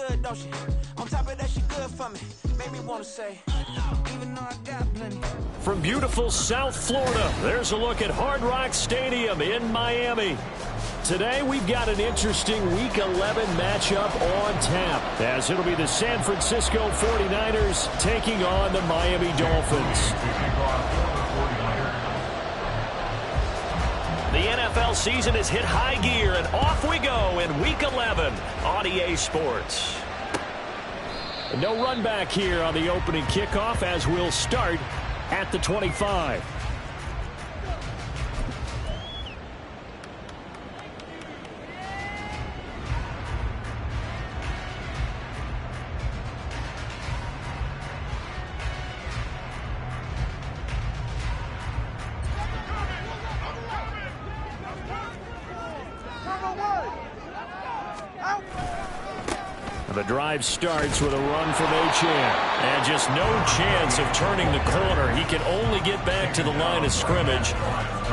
good, don't she? On top of that, she good for me. Made me wanna say, even though I got plenty. From beautiful South Florida, there's a look at Hard Rock Stadium in Miami. Today, we've got an interesting Week 11 matchup on tap, as it'll be the San Francisco 49ers taking on the Miami Dolphins. The NFL season has hit high gear, and off we go in Week 11 on EA Sports. No run back here on the opening kickoff, as we'll start at the 25. The drive starts with a run from Bgdean, and just no chance of turning the corner. He can only get back to the line of scrimmage.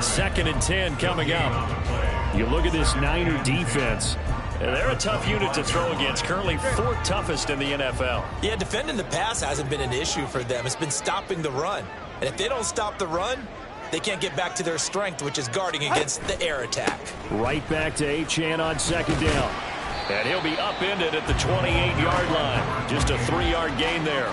2nd and 10 coming up. You look at this Niner defense. They're a tough unit to throw against, currently 4th toughest in the NFL. Yeah, defending the pass hasn't been an issue for them. It's been stopping the run. And if they don't stop the run, they can't get back to their strength, which is guarding against the air attack. Right back to Bgdean on 2nd down. And he'll be upended at the 28-yard line. Just a 3-yard gain there.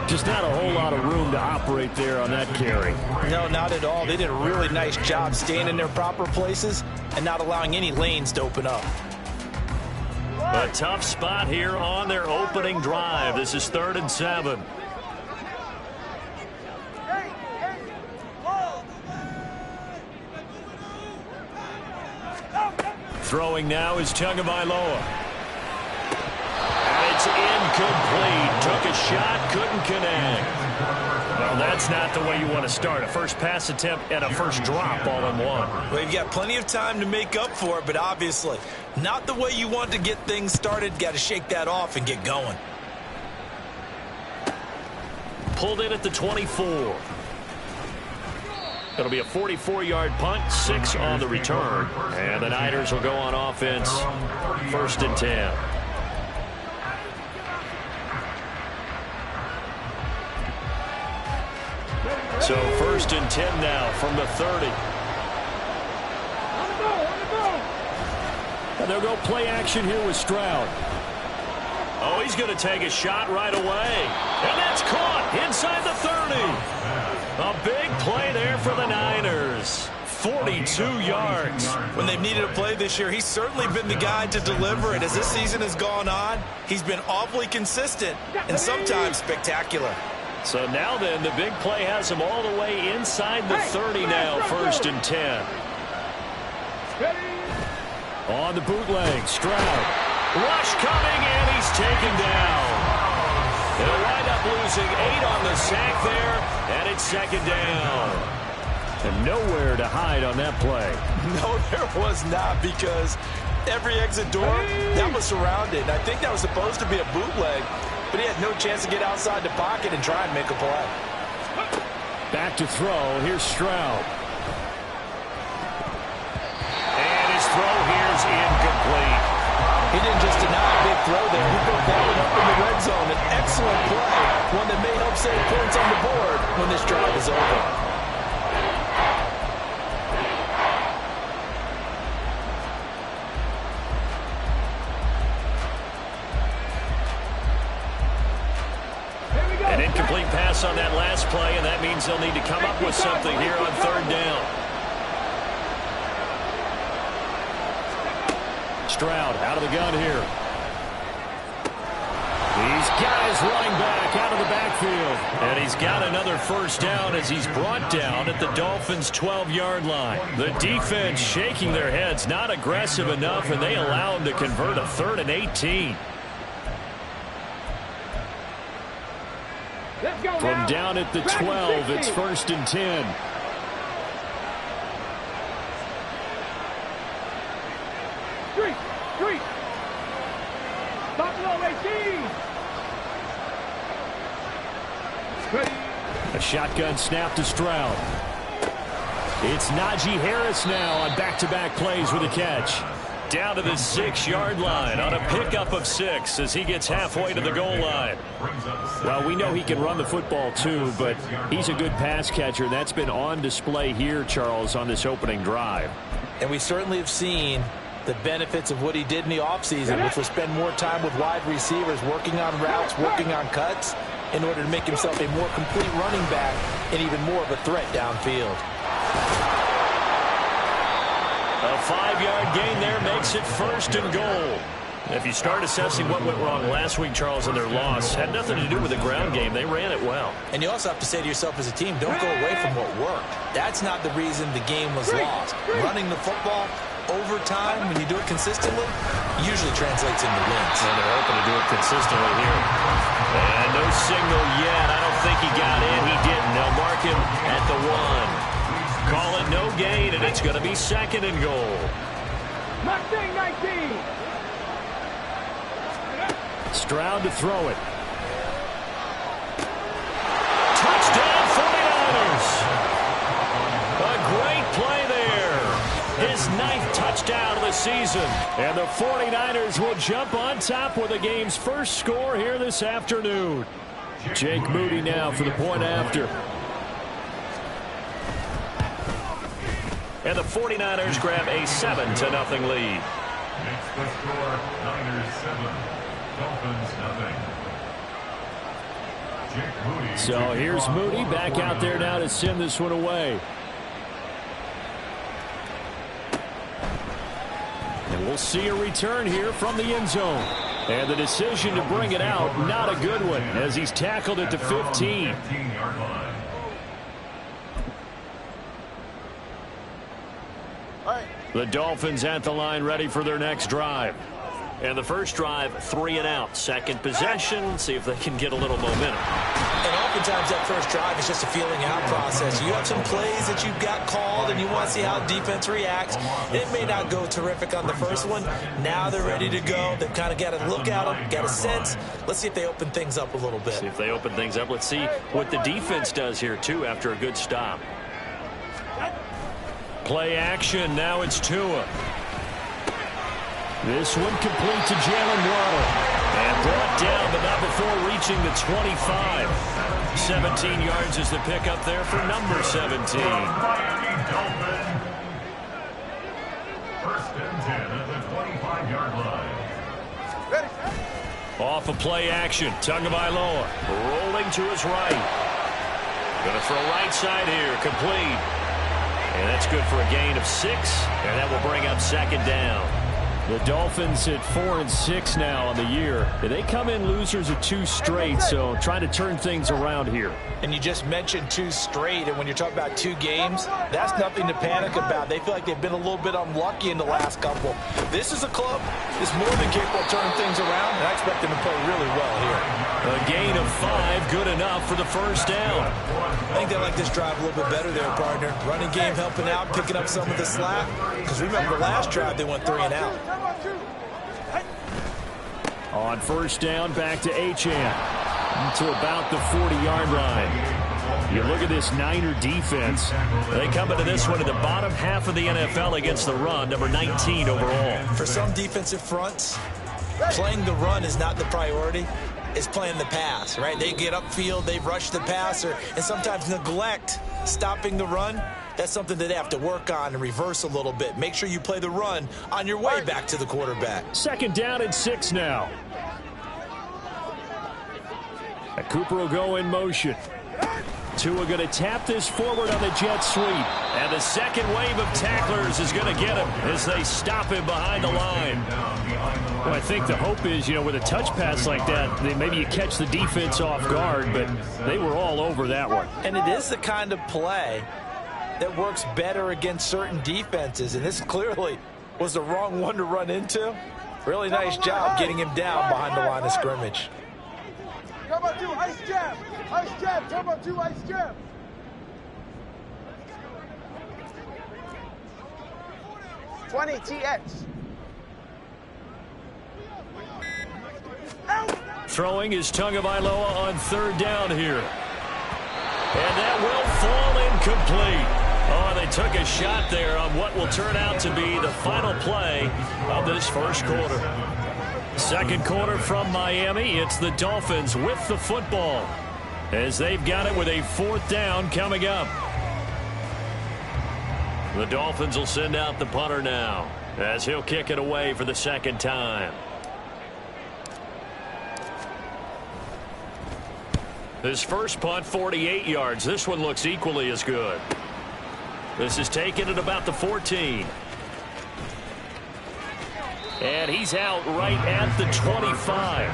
Just not a whole lot of room to operate there on that carry. No, not at all. They did a really nice job staying in their proper places and not allowing any lanes to open up. A tough spot here on their opening drive. This is 3rd and 7. Throwing now is Tagovailoa. And it's incomplete. Took a shot, couldn't connect. Well, that's not the way you want to start. A first pass attempt and a first drop all in one. Well, you've got plenty of time to make up for it, but obviously not the way you want to get things started. Got to shake that off and get going. Pulled in at the 24. It'll be a 44-yard punt, 6 on the return. And the Niners will go on offense, 1st and 10. So 1st and 10 now from the 30. And they'll go play action here with Stroud. Oh, he's going to take a shot right away. And that's caught inside the 30. A big play there for the Niners. 42 yards. When they've needed a play this year, he's certainly been the guy to deliver it. As this season has gone on, he's been awfully consistent and sometimes spectacular. So now then, the big play has him all the way inside the 30 now, 1st and 10. On the bootleg, Stroud. Rush coming, and he's taken down. They'll wind up losing 8 on the sack there, and it's 2nd down. And nowhere to hide on that play. No, there was not, because every exit door, that was surrounded. I think that was supposed to be a bootleg, but he had no chance to get outside the pocket and try and make a play. Back to throw. Here's Stroud. And his throw here's incomplete. He didn't just deny a big throw there. He put that one up in the red zone. An excellent play. One that may help save points on the board when this drive is over. An incomplete pass on that last play, and that means they'll need to come up with something here on 3rd down. Stroud out of the gun here. He's got his running back out of the backfield. And he's got another 1st down as he's brought down at the Dolphins' 12-yard line. The defense shaking their heads, not aggressive enough, and they allow him to convert a 3rd and 18. From down at the 12, it's 1st and 10. A shotgun snap to Stroud. It's Najee Harris now on back-to-back plays with a catch. Down to the 6-yard line on a pickup of 6 as he gets halfway to the goal line. Well, we know he can run the football too, but he's a good pass catcher. That's been on display here, Charles, on this opening drive. And we certainly have seen the benefits of what he did in the offseason, which was spend more time with wide receivers, working on routes, working on cuts, in order to make himself a more complete running back and even more of a threat downfield. A 5-yard gain there makes it 1st and goal. If you start assessing what went wrong last week, Charles, in their loss, had nothing to do with the ground game. They ran it well. And you also have to say to yourself as a team, don't go away from what worked. That's not the reason the game was lost. Running the football over time, when you do it consistently, usually translates into wins. And they're hoping to do it consistently here. And no signal yet. I don't think he got in. He didn't. They'll mark him at the 1. Call it no gain, and it's going to be 2nd and goal. 19. Stroud to throw it. Touchdown 49ers. A great play there. His 9th touchdown of the season. And the 49ers will jump on top with the game's first score here this afternoon. Jake Moody now for the point after. And the 49ers grab a 7-0 lead. Next score, Niners 7, Dolphins 0. Jake Moody. So here's Moody back out there now to send this one away. And we'll see a return here from the end zone. And the decision to bring it out, not a good one, as he's tackled at the 15. The Dolphins at the line, ready for their next drive. And the first drive, 3 and out. Second possession, see if they can get a little momentum. And oftentimes that first drive is just a feeling out process. You have some plays that you've got called and you want to see how defense reacts. It may not go terrific on the first one. Now they're ready to go. They've kind of got to look at them, got a sense. Let's see if they open things up a little bit. See if they open things up. Let's see what the defense does here, too, after a good stop. Play action. Now it's Tua. This one complete to Jalen Waddle. And brought down, but not before reaching the 25. 17 yards is the pickup there for number 17. First and 10 at the 25-yard line. Off of play action. Tagovailoa rolling to his right. Going to throw right side here. Complete. And that's good for a gain of 6. And that will bring up 2nd down. The Dolphins at 4-6 now on the year. They come in losers of 2 straight, so trying to turn things around here. And you just mentioned 2 straight, and when you're talking about 2 games, that's nothing to panic about. They feel like they've been a little bit unlucky in the last couple. This is a club that's more than capable of turning things around, and I expect them to play really well here. A gain of 5, good enough for the first down. I think they like this drive a little bit better there, partner. Running game helping out, picking up some of the slack. Because remember the last drive, they went 3 and out. On first down, back to Achane to about the 40-yard line. You look at this Niner defense. They come into this one in the bottom half of the NFL against the run, number 19 overall. For some defensive fronts, playing the run is not the priority. It's playing the pass, right? They get upfield, they rush the passer, and sometimes neglect stopping the run. That's something that they have to work on and reverse a little bit. Make sure you play the run on your way back to the quarterback. 2nd down and 6 now. And Cooper will go in motion. Tua going to tap this forward on the jet sweep. And the second wave of tacklers is going to get him as they stop him behind the line. Well, I think the hope is, with a touch pass like that, maybe you catch the defense off guard, but they were all over that one. And it is the kind of play that works better against certain defenses, and this clearly was the wrong one to run into. Really nice job getting him down behind the line of scrimmage. Turbo 2, ice jab. Ice jab, turbo 2, ice jab. TX. Throwing is Tagovailoa on 3rd down here. And that will fall incomplete. Oh, they took a shot there on what will turn out to be the final play of this first quarter. Second quarter from Miami. It's the Dolphins with the football as they've got it with a 4th down coming up. The Dolphins will send out the punter now as he'll kick it away for the second time. His first punt, 48 yards. This one looks equally as good. This is taken at about the 14. And he's out right at the 25.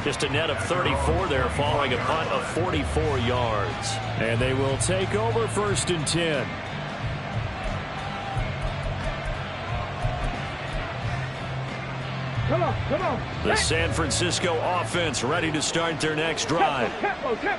Just a net of 34 there following a punt of 44 yards. And they will take over 1st and 10. Come on. The San Francisco offense ready to start their next drive.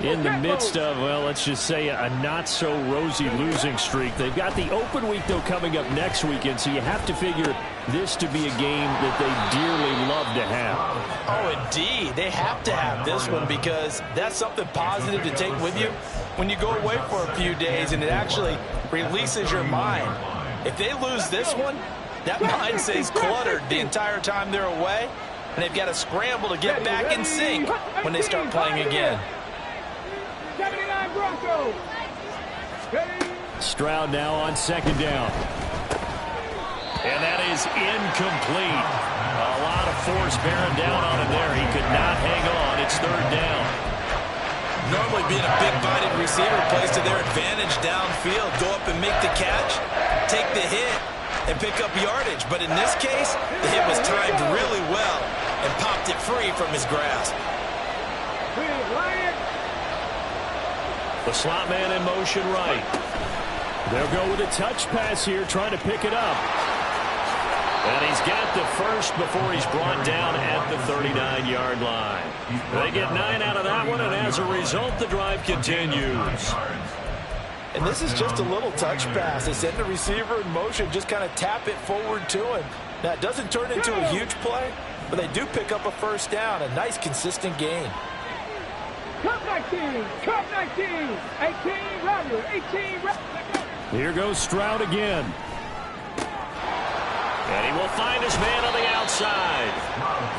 In the midst of, well, let's just say a not-so-rosy losing streak. They've got the open week, though, coming up next weekend, so you have to figure this to be a game that they dearly love to have. Oh, indeed. They have to have this one because that's something positive to take with you when you go away for a few days, and it actually releases your mind. If they lose this one, that mind stays cluttered the entire time they're away, and they've got to scramble to get back in sync when they start playing again. 79 Broncos. Stroud now on 2nd down. And that is incomplete. A lot of force bearing down on him there. He could not hang on. It's 3rd down. Normally being a big-bodied receiver plays to their advantage downfield. Go up and make the catch, take the hit, and pick up yardage. But in this case, the hit was timed really well and popped it free from his grasp. The slot man in motion right. They'll go with a touch pass here, trying to pick it up. And he's got the first before he's brought down at the 39-yard line. They get 9 out of that one, and as a result, the drive continues. And this is just a little touch pass. They send the receiver in motion, just kind of tap it forward to him. Now, it doesn't turn into a huge play, but they do pick up a 1st down, a nice, consistent gain. Cup 19, 18, Roger, 18, Here goes Stroud again. And he will find his man on the outside.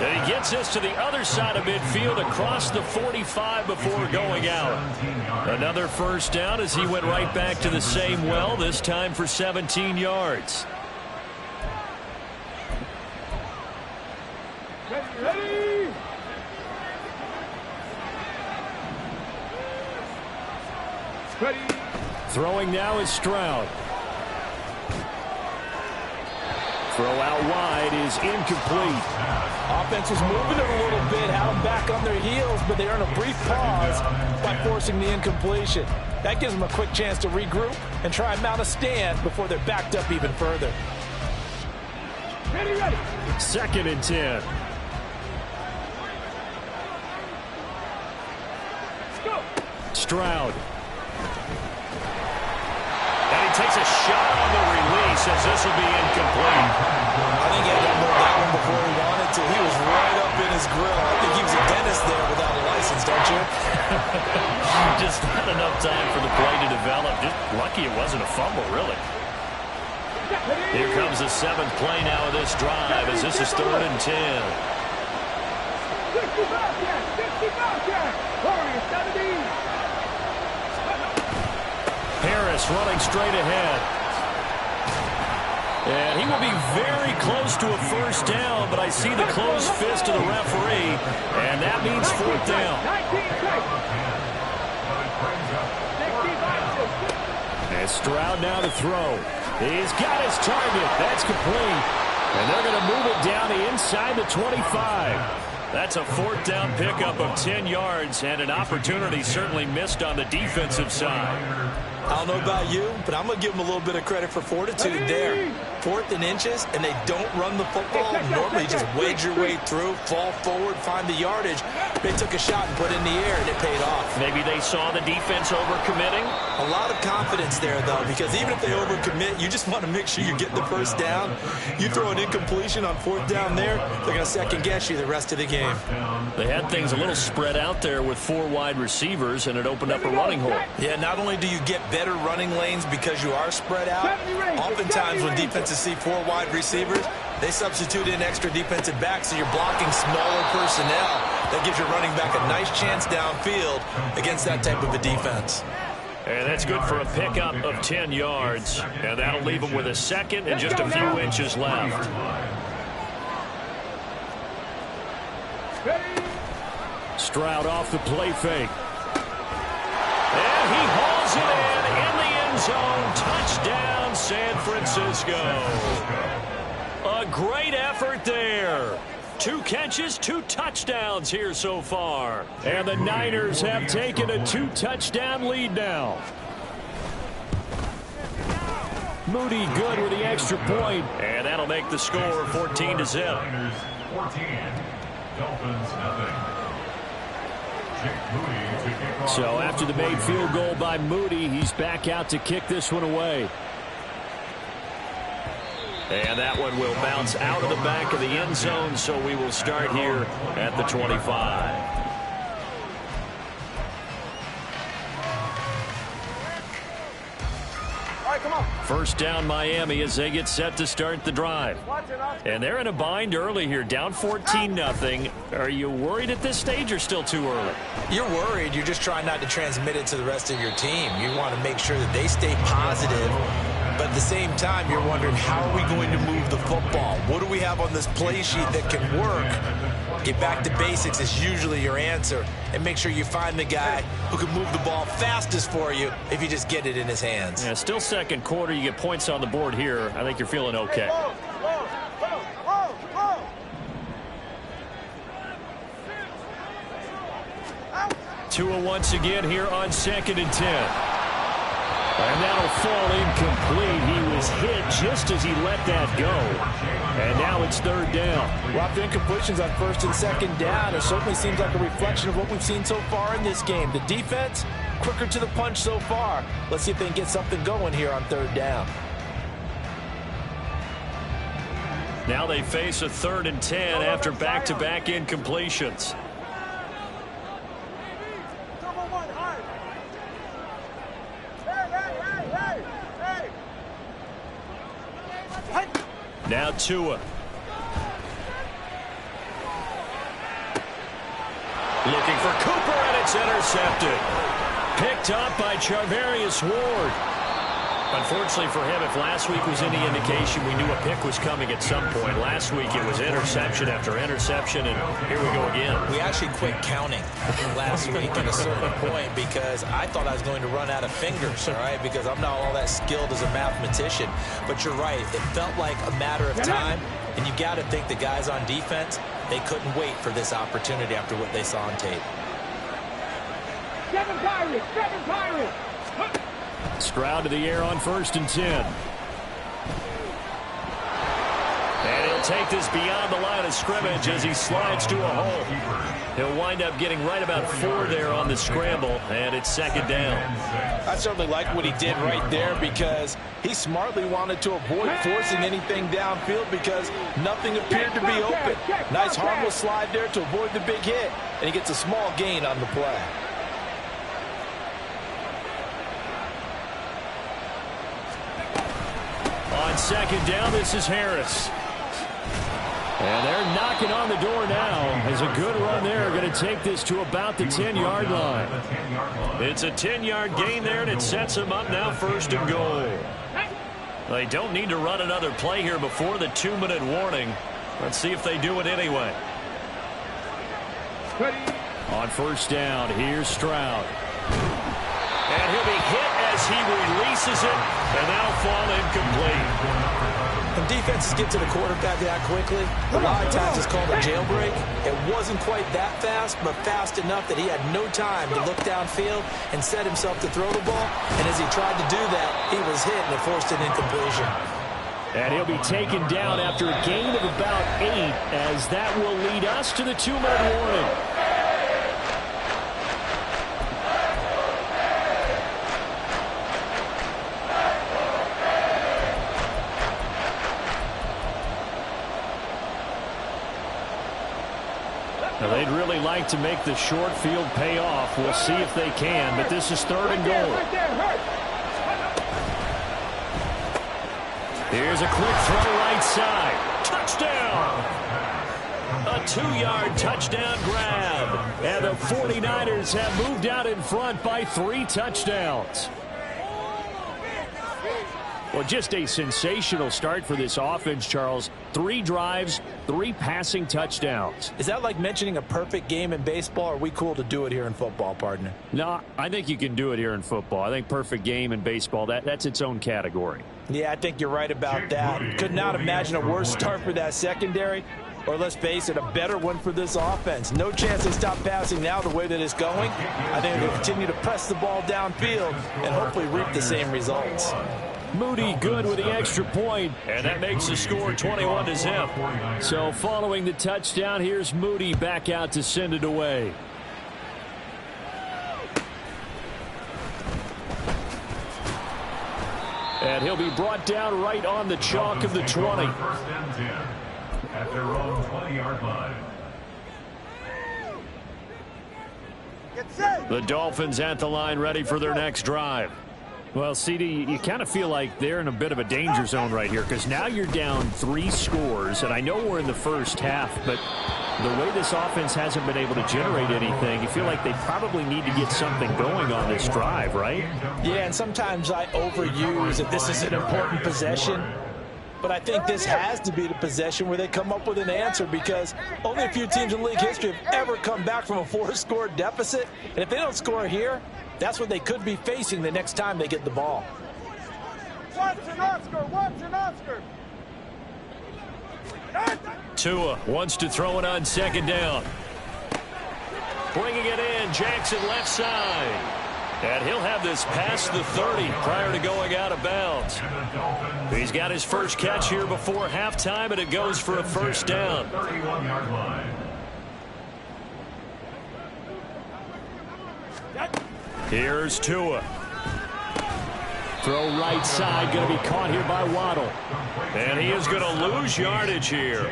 And he gets this to the other side of midfield across the 45 before going out. Another 1st down as he went right back to the same well, this time for 17 yards. Ready. Throwing now is Stroud. Throw out wide is incomplete. Offense was moving it a little bit, had them back on their heels, but they earn a brief pause by forcing the incompletion. That gives them a quick chance to regroup and try and mount a stand before they're backed up even further. Ready. 2nd and 10. Go. Stroud. And he takes a shot on the release as this will be incomplete. I think he had to unload that one before he wanted to. He was right up in his grill. I think he was a dentist there without a license, don't you? Just not enough time for the play to develop. Just lucky it wasn't a fumble, really. Here comes the 7th play now of this drive as this is 3rd and 10. 65 yards. Warriors 70. Harris running straight ahead. And he will be very close to a 1st down, but I see the closed fist of the referee, and that means 4th down. And Stroud now to throw. He's got his target. That's complete. And they're going to move it down to inside the 25. That's a 4th down pickup of 10 yards and an opportunity certainly missed on the defensive side. I don't know about you, but I'm going to give them a little bit of credit for fortitude there. 4th and inches, and they don't run the football. Normally, just wedge your way through, fall forward, find the yardage. They took a shot and put it in the air, and it paid off. Maybe they saw the defense overcommitting. A lot of confidence there, though, because even if they overcommit, you just want to make sure you get the 1st down. You throw an incompletion on 4th down there, they're going to second-guess you the rest of the game. They had things a little spread out there with 4 wide receivers, and it opened up a running hole. Yeah, not only do you get better running lanes because you are spread out. Oftentimes when defenses see 4 wide receivers, they substitute in extra defensive backs, so you're blocking smaller personnel. That gives your running back a nice chance downfield against that type of a defense. And that's good for a pickup of 10 yards. And that'll leave him with a second and just a few inches left. Stroud off the play fake. And he hauls it in the end zone. Touchdown, San Francisco. A great effort there. 2 catches, 2 touchdowns here so far. And the Niners have taken a 2-touchdown lead now. Moody good with the extra point. And that'll make the score 14-0. Niners 14, Dolphins nothing. So after the made field goal by Moody, he's back out to kick this one away. And that one will bounce out of the back of the end zone, so we will start here at the 25. First down Miami as they get set to start the drive. And they're in a bind early here, down 14-0. Are you worried at this stage or still too early? You're worried. You're just trying not to transmit it to the rest of your team. You want to make sure that they stay positive. But at the same time, you're wondering, how are we going to move the football? What do we have on this play sheet that can work? Get back to basics is usually your answer. And make sure you find the guy who can move the ball fastest for you if you just get it in his hands. Yeah, still second quarter. You get points on the board here. I think you're feeling okay. Tua once again here on 2nd and 10. And that'll fall incomplete. He was hit just as he let that go. And now it's 3rd down. Well, after incompletions on 1st and 2nd down, it certainly seems like a reflection of what we've seen so far in this game. The defense, quicker to the punch so far. Let's see if they can get something going here on 3rd down. Now they face a 3rd and 10 after back-to-back incompletions. Now Tua. Looking for Cooper, and it's intercepted. Picked up by Charvarius Ward. Unfortunately for him, if last week was any indication, we knew a pick was coming at some point. Last week it was interception after interception, and here we go again. We actually quit counting last week at a certain point because I thought I was going to run out of fingers, all right, because I'm not all that skilled as a mathematician. But you're right. It felt like a matter of time, and you got to think the guys on defense, they couldn't wait for this opportunity after what they saw on tape. Seven Pirates! Stroud to the air on 1st and 10. And he'll take this beyond the line of scrimmage as he slides to a hole. He'll wind up getting right about 4 there on the scramble, and it's 2nd down. I certainly like what he did right there because he smartly wanted to avoid forcing anything downfield because nothing appeared to be open. Nice harmless slide there to avoid the big hit, and he gets a small gain on the play. On 2nd down, this is Harris. And they're knocking on the door now. As a good run there, going to take this to about the 10-yard line. It's a 10-yard gain there, and it sets them up now 1st and goal. They don't need to run another play here before the 2-minute warning. Let's see if they do it anyway. On 1st down, here's Stroud. And he'll be hit as he releases it, and that'll fall incomplete. When defenses get to the quarterback that quickly, a lot of times it's called a jailbreak. It wasn't quite that fast, but fast enough that he had no time to look downfield and set himself to throw the ball. And as he tried to do that, he was hit, and it forced an incompletion. And he'll be taken down after a gain of about 8, as that will lead us to the 2-minute warning. Now, they'd really like to make the short field pay off. We'll see if they can, but this is 3rd and goal. Here's a quick throw right side. Touchdown! A 2-yard touchdown grab. And the 49ers have moved out in front by 3 touchdowns. Well, just a sensational start for this offense, Charles. 3 drives, 3 passing touchdowns. Is that like mentioning a perfect game in baseball, or are we cool to do it here in football, partner? No, I think you can do it here in football. I think perfect game in baseball, that's its own category. Yeah, I think you're right about that. Could not imagine a worse start for that secondary, or let's face it, a better one for this offense. No chance they stop passing now the way that it's going. I think they'll continue to press the ball downfield and hopefully reap the same results. Moody good with the extra point, and that makes the score 21-0. So following the touchdown, here's Moody back out to send it away. And he'll be brought down right on the chalk of the 20. First and 10 at their own 20-yard line. The Dolphins at the line, ready for their next drive. Well, CD, you kind of feel like they're in a bit of a danger zone right here, because now you're down 3 scores, and I know we're in the first half, but the way this offense hasn't been able to generate anything, you feel like they probably need to get something going on this drive, right? Yeah, and sometimes I overuse that this is an important possession, but I think this has to be the possession where they come up with an answer, because only a few teams in league history have ever come back from a 4-score deficit, and if they don't score here, that's what they could be facing the next time they get the ball. Watch an Oscar! Watch an Oscar! Tua wants to throw it on second down. Bringing it in, Jackson left side. And he'll have this past the 30 prior to going out of bounds. He's got his first catch here before halftime, and it goes for a first down. 31-yard line. Here's Tua. Throw right side, going to be caught here by Waddle. And he is going to lose yardage here.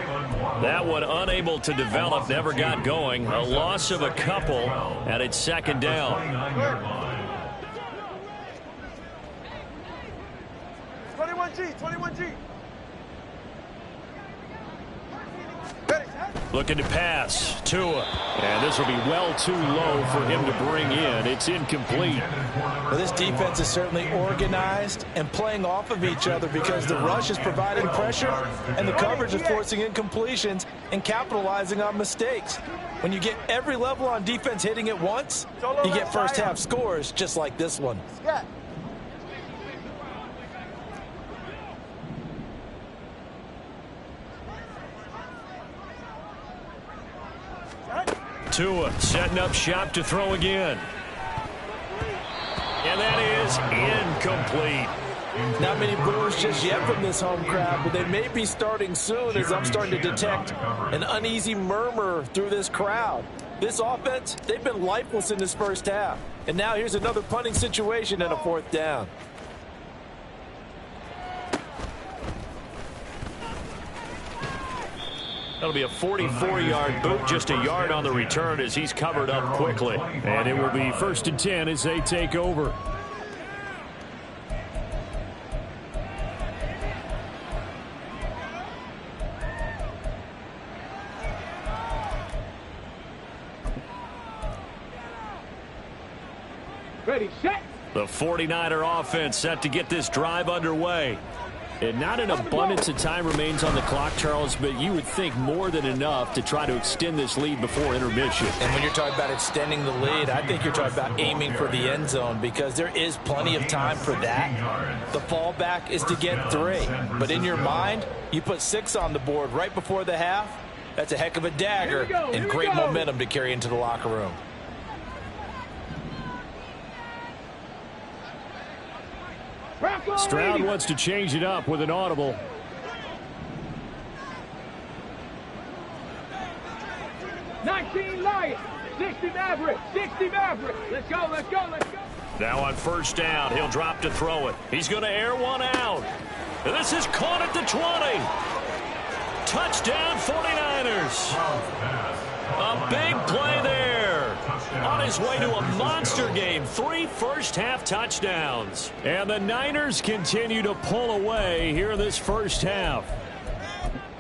That one unable to develop, never got going. A loss of a couple, and it's second down. 21G, 21G. Looking to pass. Tua. And this will be well too low for him to bring in. It's incomplete. Well, this defense is certainly organized and playing off of each other, because the rush is providing pressure and the coverage is forcing incompletions and capitalizing on mistakes. When you get every level on defense hitting at once, you get first half scores just like this one. Tua setting up shop to throw again. And that is incomplete. Not many boos just yet from this home crowd, but they may be starting soon, as I'm starting to detect an uneasy murmur through this crowd. This offense, they've been lifeless in this first half. And now here's another punting situation and a 4th down. That'll be a 44-yard boot, just a yard on the return as he's covered up quickly. And it will be 1st and 10 as they take over. Ready, set. The 49er offense set to get this drive underway. And not an abundance of time remains on the clock, Charles, but you would think more than enough to try to extend this lead before intermission. And when you're talking about extending the lead, I think you're talking about aiming for the end zone, because there is plenty of time for that. The fallback is to get 3. But in your mind, you put 6 on the board right before the half. That's a heck of a dagger and great momentum to carry into the locker room. Stroud wants to change it up with an audible. Lions, 60 Maverick, 60 Maverick. Let's go, let's go, let's go. Now on first down, he'll drop to throw it. He's going to air one out. And this is caught at the 20. Touchdown 49ers. A big play there on on his way to a monster game. 3 first-half touchdowns. And the Niners continue to pull away here in this first half.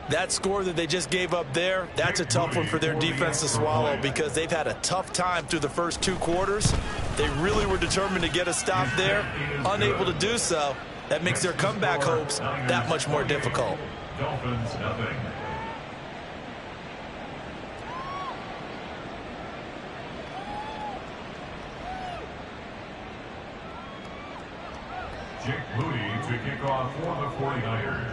That score that they just gave up there, that's a tough one for their defense to swallow because they've had a tough time through the first 2 quarters. They really were determined to get a stop there, unable to do so. That makes their comeback hopes that much more difficult. Dolphins, nothing. Jake Moody to kick off for the 49ers.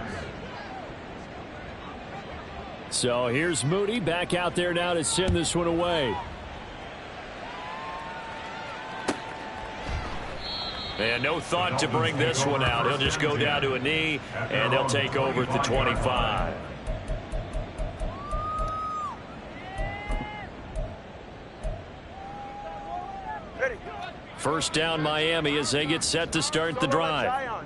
So here's Moody back out there now to send this one away. And no thought to bring this one out. He'll just go down to a knee, and they'll take over at the 25. First down Miami as they get set to start the drive.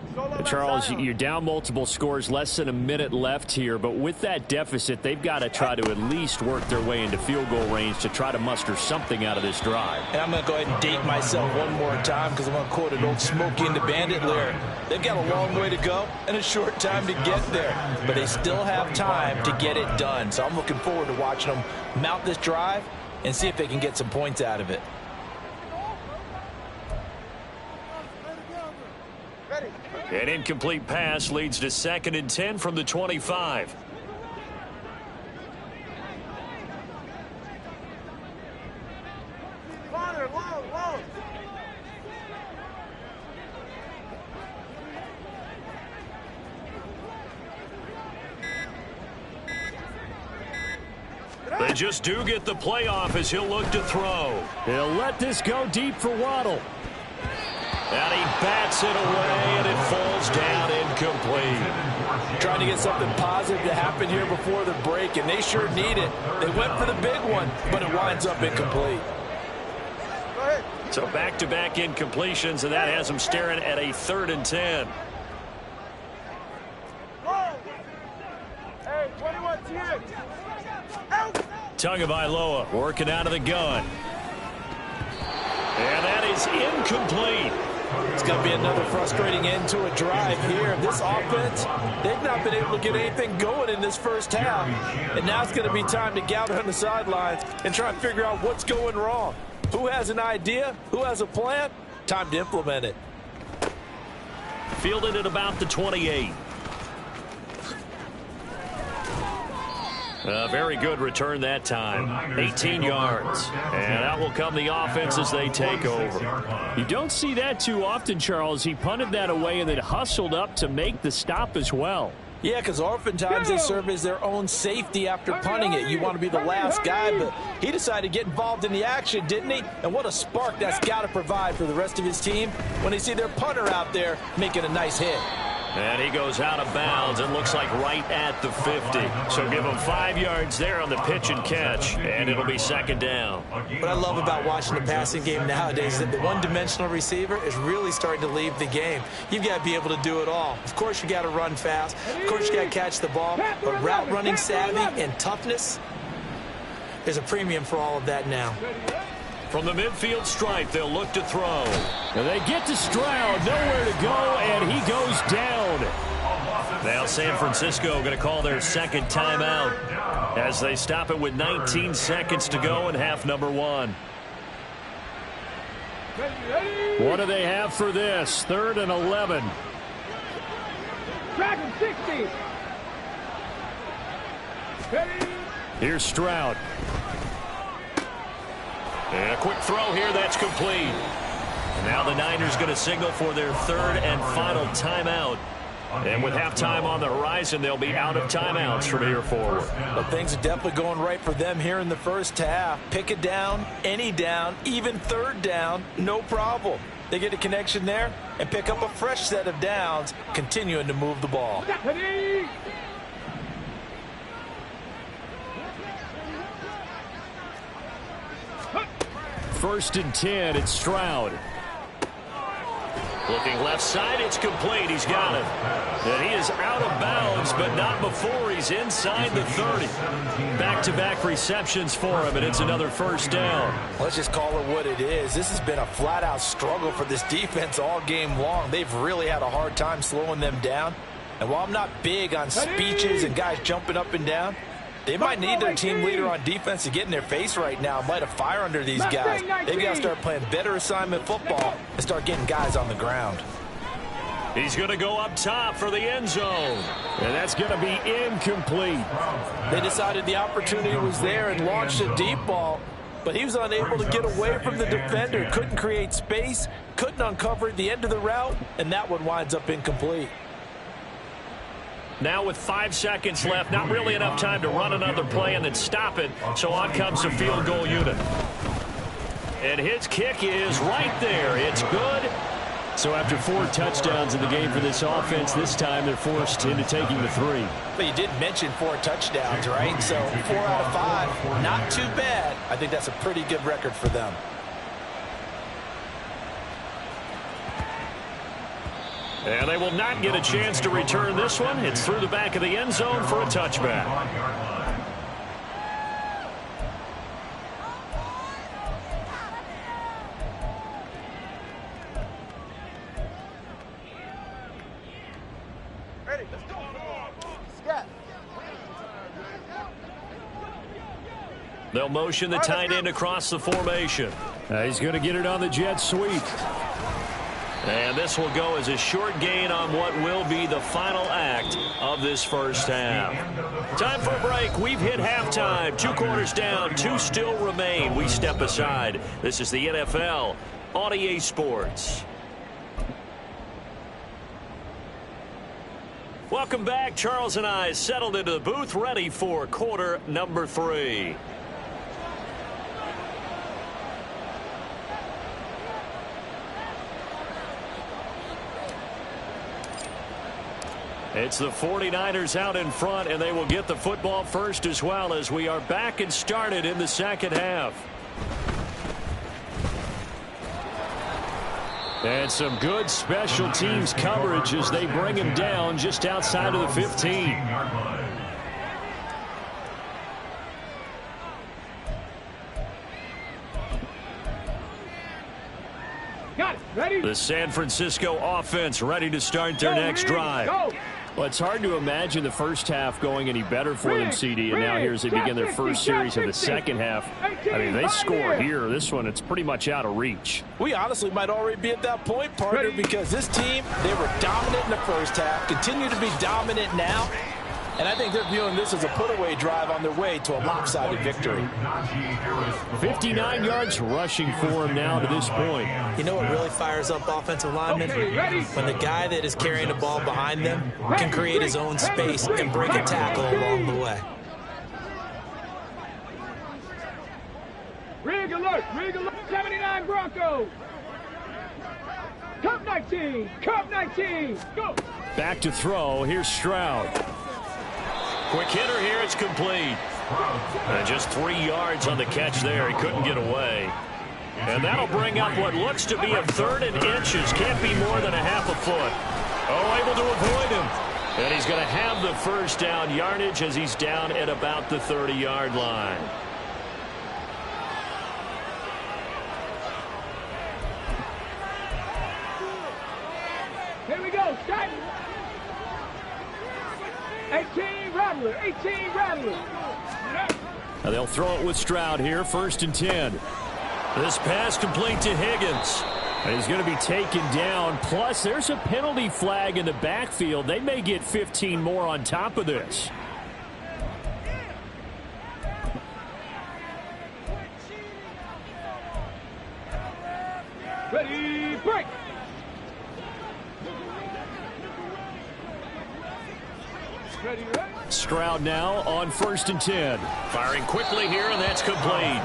Charles, you're down multiple scores, less than a minute left here, but with that deficit, they've got to try to at least work their way into field goal range to try to muster something out of this drive. And I'm going to go ahead and date myself one more time because I'm going to quote an old Smokey and the Bandit lyric. They've got a long way to go and a short time to get there, but they still have time to get it done. So I'm looking forward to watching them mount this drive and see if they can get some points out of it. An incomplete pass leads to 2nd and 10 from the 25. They just do get the playoff as he'll look to throw. He'll let this go deep for Waddle. And he bats it away, and it falls down incomplete. Trying to get something positive to happen here before the break, and they sure need it. They went for the big one, but it winds up incomplete. So back-to-back incompletions, and that has them staring at a 3rd and 10. Hey, 21 TX. Tagovailoa working out of the gun. And that is incomplete. It's going to be another frustrating end to a drive here. This offense, they've not been able to get anything going in this first half. And now it's going to be time to gather on the sidelines and try and figure out what's going wrong. Who has an idea? Who has a plan? Time to implement it. Fielded at about the 28. A very good return that time. 18 yards. And out will come the offense as they take over. You don't see that too often, Charles. He punted that away and then hustled up to make the stop as well. Yeah, because oftentimes they serve as their own safety after punting it. You want to be the last guy, but he decided to get involved in the action, didn't he? And what a spark that's got to provide for the rest of his team when they see their punter out there making a nice hit. And he goes out of bounds and looks like right at the 50. So give him 5 yards there on the pitch and catch, and it'll be 2nd down. What I love about watching the passing game nowadays is that the one-dimensional receiver is really starting to leave the game. You've got to be able to do it all. Of course, you got to run fast. Of course, you got to catch the ball. But route running savvy and toughness, there's a premium for all of that now. From the midfield stripe, they'll look to throw. And they get to Stroud, nowhere to go, and he goes down. Now San Francisco going to call their 2nd timeout as they stop it with 19 seconds to go in half number 1. What do they have for this? 3rd and 11. Track him, 60. Here's Stroud. And a quick throw here, that's complete. And now the Niners going to signal for their 3rd and final timeout. And with halftime on the horizon, they'll be out of timeouts from here forward. But things are definitely going right for them here in the first half. Pick it down, any down, even 3rd down, no problem. They get a connection there and pick up a fresh set of downs, continuing to move the ball. 1st and 10, it's Stroud. Looking left side, it's complete. He's got it. And he is out of bounds, but not before he's inside the 30. Back-to-back receptions for him, and it's another first down. Let's just call it what it is. This has been a flat-out struggle for this defense all game long. They've really had a hard time slowing them down. And while I'm not big on speeches and guys jumping up and down, they might need their team leader on defense to get in their face right now and light a fire under these guys. They've got to start playing better assignment football and start getting guys on the ground. He's going to go up top for the end zone. And that's going to be incomplete. They decided the opportunity was there and launched a deep ball, but he was unable to get away from the defender. Couldn't create space, couldn't uncover the end of the route, and that one winds up incomplete. Now with 5 seconds left, not really enough time to run another play and then stop it. So on comes the field goal unit. And his kick is right there. It's good. So after 4 touchdowns in the game for this offense, this time they're forced into taking the 3. But you did mention 4 touchdowns, right? So 4 out of 5, not too bad. I think that's a pretty good record for them. And they will not get a chance to return this one. It's through the back of the end zone for a touchback. Ready, let's go. Scat. They'll motion the tight end across the formation. He's going to get it on the jet sweep. And this will go as a short gain on what will be the final act of this first half. Time for a break. We've hit halftime. 2 quarters down, 2 still remain. We step aside. This is the NFL on EA Sports. Welcome back. Charles and I settled into the booth, ready for quarter number 3. It's the 49ers out in front, and they will get the football first as well as we are back and started in the second half. And some good special teams coverage as they bring him down just outside of the 15. Got it. Ready? The San Francisco offense ready to start their next drive. Go. Well, it's hard to imagine the first half going any better for them, CD, and now here as they begin their first series of the second half. I mean, they score here. This one, it's pretty much out of reach. We honestly might already be at that point, partner, because this team, they were dominant in the first half, continue to be dominant now, and I think they're viewing this as a put-away drive on their way to a lopsided victory. 59 yards rushing for him now to this point. You know what really fires up offensive linemen? When the guy that is carrying the ball behind them can create his own space and break a tackle along the way. Rig alert. 79 Broncos. Cup 19. Go. Back to throw. Here's Stroud. Quick hitter here. It's complete. And just 3 yards on the catch there. He couldn't get away. And that'll bring up what looks to be a 3rd and inches. Can't be more than a half a foot. Oh, able to avoid him. And he's going to have the first down yardage as he's down at about the 30-yard line. Here we go. Start. 18 Rattler. Now they'll throw it with Stroud here. 1st and 10. This pass complete to Higgins. And he's going to be taken down. Plus, there's a penalty flag in the backfield. They may get 15 more on top of this. Ready, break. Ready. Stroud now on 1st and 10. Firing quickly here, and that's complete.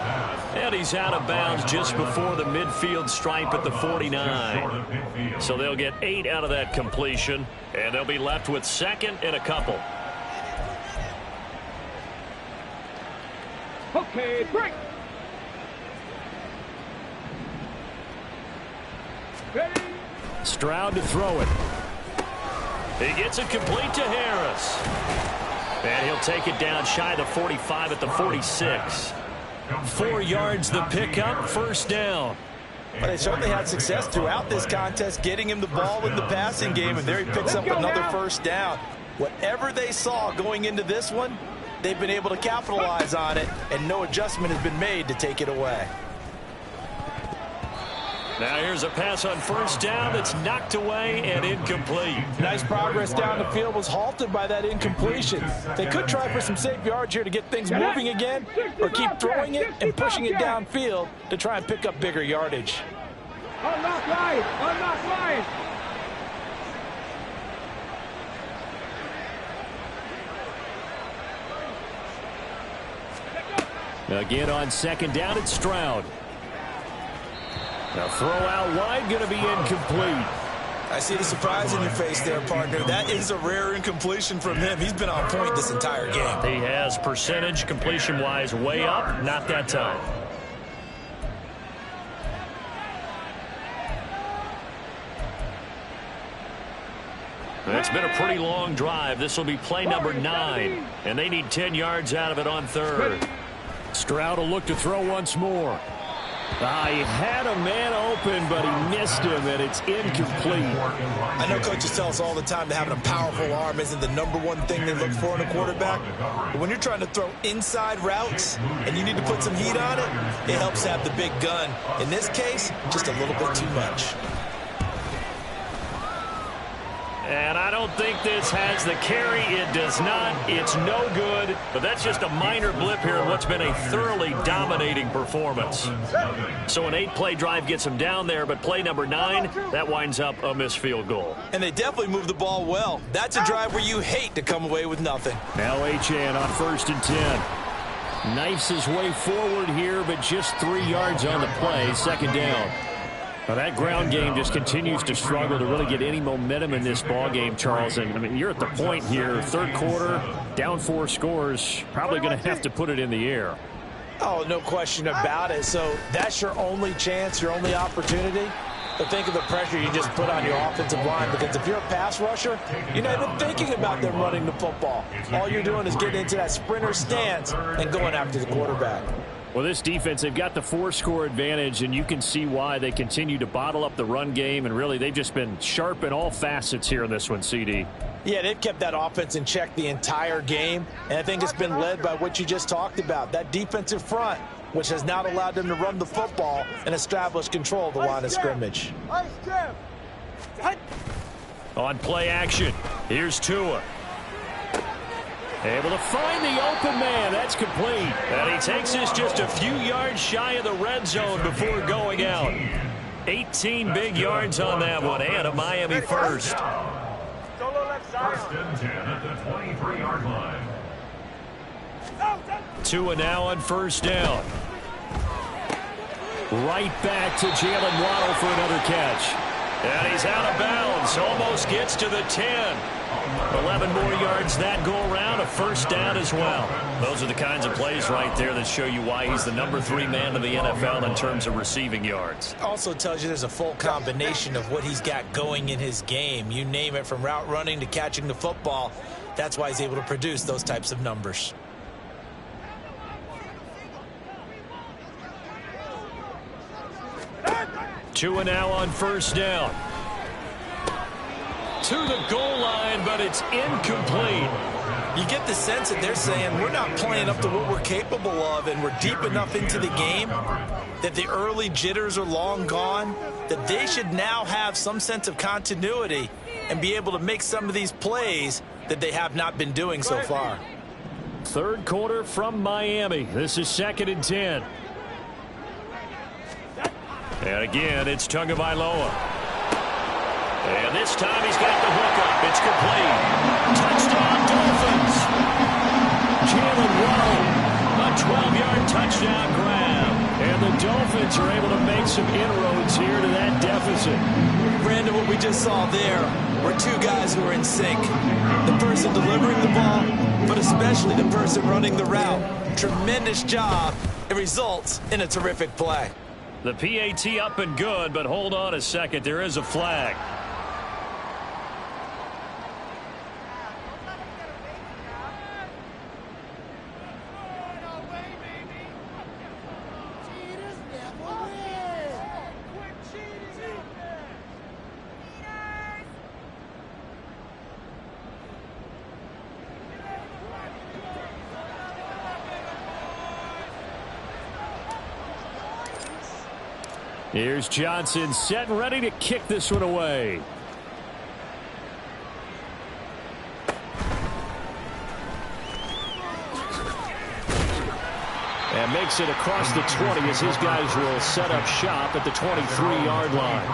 And he's out of bounds just before the midfield stripe at the 49. So they'll get 8 out of that completion, and they'll be left with 2nd and a couple. Okay, break. Ready. Stroud to throw it. He gets it complete to Harris. And he'll take it down shy of the 45 at the 46. 4 yards the pickup, first down. But they certainly had success throughout this contest, getting him the ball in the passing game, and there he picks up another first down. Whatever they saw going into this one, they've been able to capitalize on it, and no adjustment has been made to take it away. Now here's a pass on first down that's knocked away and incomplete. Nice progress down the field, was halted by that incompletion. They could try for some safe yards here to get things moving again, or keep throwing it and pushing it downfield to try and pick up bigger yardage. Unlock line! Unlock line! Again on second down, it's Stroud. Now throw out wide, going to be incomplete. I see the surprise in your face there, partner. That is a rare incompletion from him. He's been on point this entire game. He has percentage completion-wise way up, not that time. It's been a pretty long drive. This will be play number 9, and they need 10 yards out of it on third. Stroud will look to throw once more. He had a man open, but he missed him, and it's incomplete. I know coaches tell us all the time that having a powerful arm isn't the #1 thing they look for in a quarterback. But when you're trying to throw inside routes and you need to put some heat on it, it helps have the big gun. In this case, just a little bit too much. And I don't think this has the carry. It does not. It's no good. But that's just a minor blip here in what's been a thoroughly dominating performance. So an 8-play drive gets him down there, but play number 9, that winds up a missed field goal. And they definitely moved the ball well. That's a drive where you hate to come away with nothing. Now H.A.N. on 1st and 10. Knifes his way forward here, but just 3 yards on the play. Second down. Now that ground game just continues to struggle to really get any momentum in this ball game, Charles. And I mean, you're at the point here, third quarter, down 4 scores, probably going to have to put it in the air. Oh, no question about it. So that's your only chance, your only opportunity. But think of the pressure you just put on your offensive line, because if you're a pass rusher, you're not even thinking about them running the football. All you're doing is getting into that sprinter stance and going after the quarterback. Well, this defense, they've got the 4-score advantage, and you can see why they continue to bottle up the run game, and really they've just been sharp in all facets here in this one, CD. Yeah, they've kept that offense in check the entire game, and I think it's been led by what you just talked about, that defensive front, which has not allowed them to run the football and establish control of the line of scrimmage. On play action, here's Tua. Able to find the open man. That's complete. And he takes this just a few yards shy of the red zone before going out. 18 big yards on that one, and a Miami first. First and 10 at the 23-yard line. Tua now on first down. Right back to Jalen Waddle for another catch. And he's out of bounds. Almost gets to the 10. 11 more yards that go around, a first down as well. Those are the kinds of plays right there that show you why he's the #3 man in the NFL in terms of receiving yards. Also tells you there's a full combination of what he's got going in his game. You name it, from route running to catching the football. That's why he's able to produce those types of numbers. Tua now on first down. To the goal line, but it's incomplete. You get the sense that they're saying we're not playing up to what we're capable of, and we're deep enough into the game that the early jitters are long gone, that they should now have some sense of continuity and be able to make some of these plays that they have not been doing so far. Third quarter from Miami. This is 2nd and 10. And again, it's Tagovailoa. And this time he's got the hook up. It's complete. Touchdown, Dolphins. Jalen Waddle, a 12-yard touchdown grab. And the Dolphins are able to make some inroads here to that deficit. Brandon, what we just saw there were 2 guys who are in sync. The person delivering the ball, but especially the person running the route. Tremendous job. It results in a terrific play. The PAT up and good, but hold on a second. There is a flag. Here's Johnson set and ready to kick this one away. And makes it across the 20 as his guys will set up shop at the 23-yard line.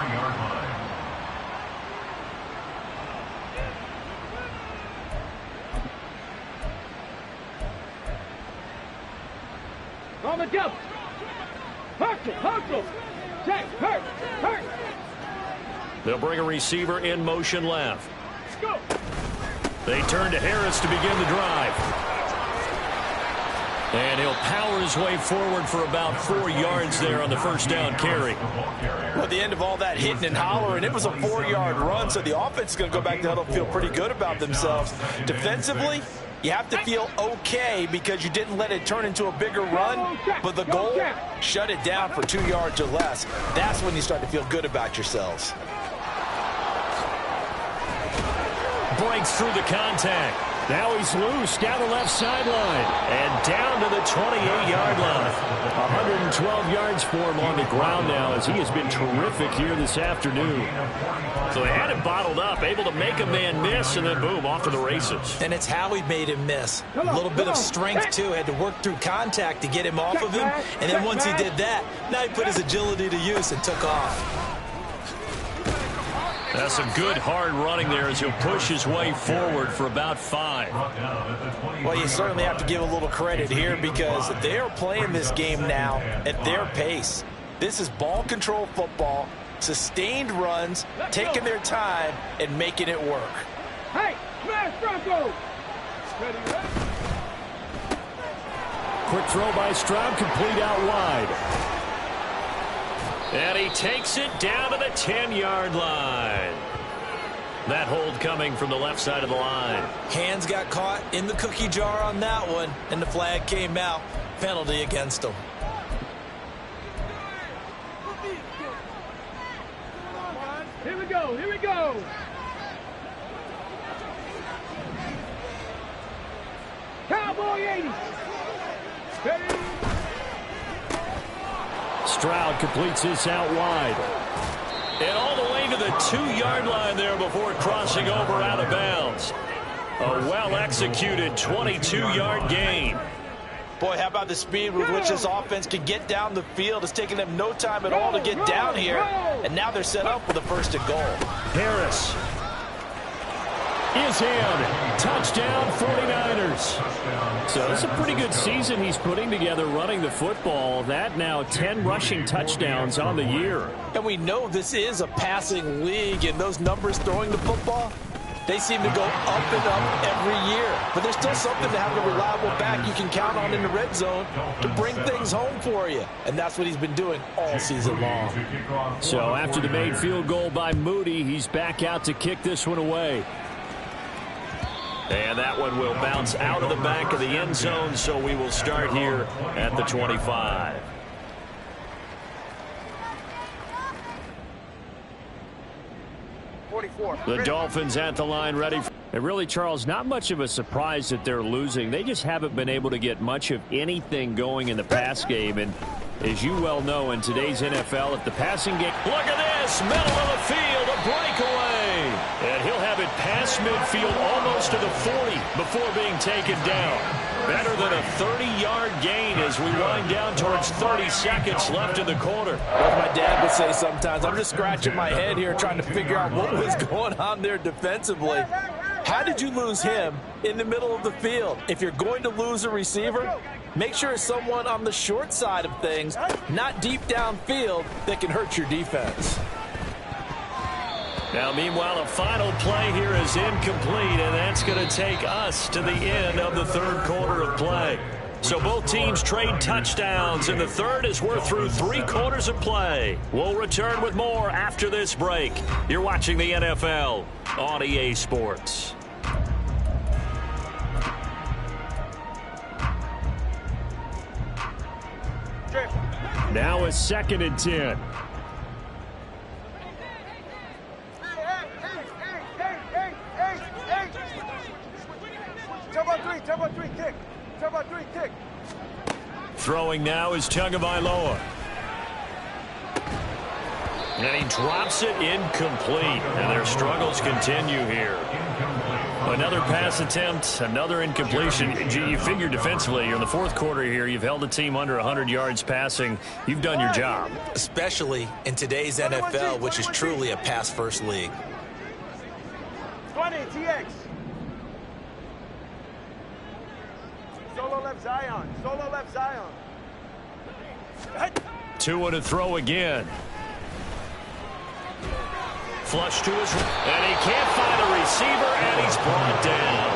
On the jump. Hustle. Check. Hurt. They'll bring a receiver in motion left. Go. They turn to Harris to begin the drive. And he'll power his way forward for about 4 yards there on the first down carry. Well, at the end of all that hitting and hollering, it was a 4-yard run, so the offense is going to go back to huddle and feel pretty good about themselves. Defensively, you have to feel okay because you didn't let it turn into a bigger run, but the goal, shut it down for 2 yards or less. That's when you start to feel good about yourselves. Breaks through the contact. Now he's loose down the left sideline and down to the 28-yard line. 112 yards for him on the ground now as he has been terrific here this afternoon. So they had him bottled up, able to make a man miss, and then boom, off to the races. And it's how he made him miss. A little bit of strength, too. Had to work through contact to get him off of him. And then once he did that, now he put his agility to use and took off. That's some good hard running there as he'll push his way forward for about 5. Well, you certainly have to give a little credit here because they are playing this game now at their pace. This is ball control football, sustained runs, taking their time and making it work. Hey, smash Bronco! Quick throw by Stroud, complete out wide. And he takes it down to the 10-yard line. That hold coming from the left side of the line. Hands got caught in the cookie jar on that one, and the flag came out. Penalty against him. Here we go. Cowboy 80. Ready? Stroud completes this out wide. And all the way to the 2-yard line there before crossing over out of bounds. A well-executed 22-yard gain. Boy, how about the speed with which this offense can get down the field? It's taking them no time at all to get down here. And now they're set up with a 1st and goal. Harris is in. Touchdown, 49ers. So it's a pretty good season he's putting together running the football. That now 10 rushing touchdowns on the year. And we know this is a passing league, and those numbers throwing the football, they seem to go up and up every year. But there's still something to have a reliable back you can count on in the red zone to bring things home for you. And that's what he's been doing all season long. So after the made field goal by Moody, he's back out to kick this one away. And that one will bounce out of the back of the end zone, so we will start here at the 25. The Dolphins at the line ready. And really, Charles, not much of a surprise that they're losing. They just haven't been able to get much of anything going in the pass game. And as you well know, in today's NFL, if the passing game... Look at this! Middle of the field, a breakaway! And he'll have it past midfield almost to the 40 before being taken down. Better than a 30-yard gain as we wind down towards 30 seconds left in the quarter. Like my dad would say sometimes, I'm just scratching my head here trying to figure out what was going on there defensively. How did you lose him in the middle of the field? If you're going to lose a receiver, make sure it's someone on the short side of things, not deep downfield, that can hurt your defense. Now, meanwhile, a final play here is incomplete, and that's going to take us to the end of the 3rd quarter of play. So both teams trade touchdowns, and the third as we're through 3 quarters of play. We'll return with more after this break. You're watching the NFL on EA Sports. Now a 2nd and 10. Turbo 3, kick. Throwing now is Tagovailoa. And he drops it incomplete. And their struggles continue here. Another pass attempt, another incompletion. You figure defensively, you're in the fourth quarter here. You've held the team under 100 yards passing. You've done your job. Especially in today's NFL, which is truly a pass-first league. 20, TX. Solo left Zion. Solo left Zion. 2 to throw again. Flush to his, and he can't find a receiver, and he's brought down.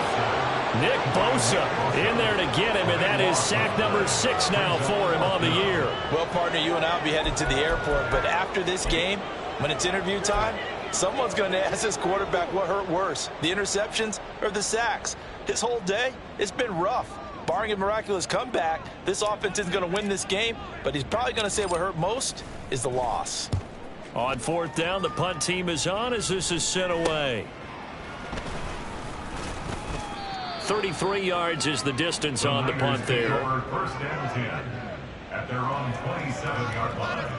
Nick Bosa in there to get him, and that is sack number 6 now for him on the year. Well, partner, you and I will be headed to the airport, but after this game, when it's interview time, someone's going to ask this quarterback what hurt worse, the interceptions or the sacks. His whole day, it's been rough. Barring a miraculous comeback, this offense isn't going to win this game, but he's probably going to say what hurt most is the loss. On 4th down, the punt team is on as this is sent away. 33 yards is the distance on the punt there. First and 10 at their own 27-yard line.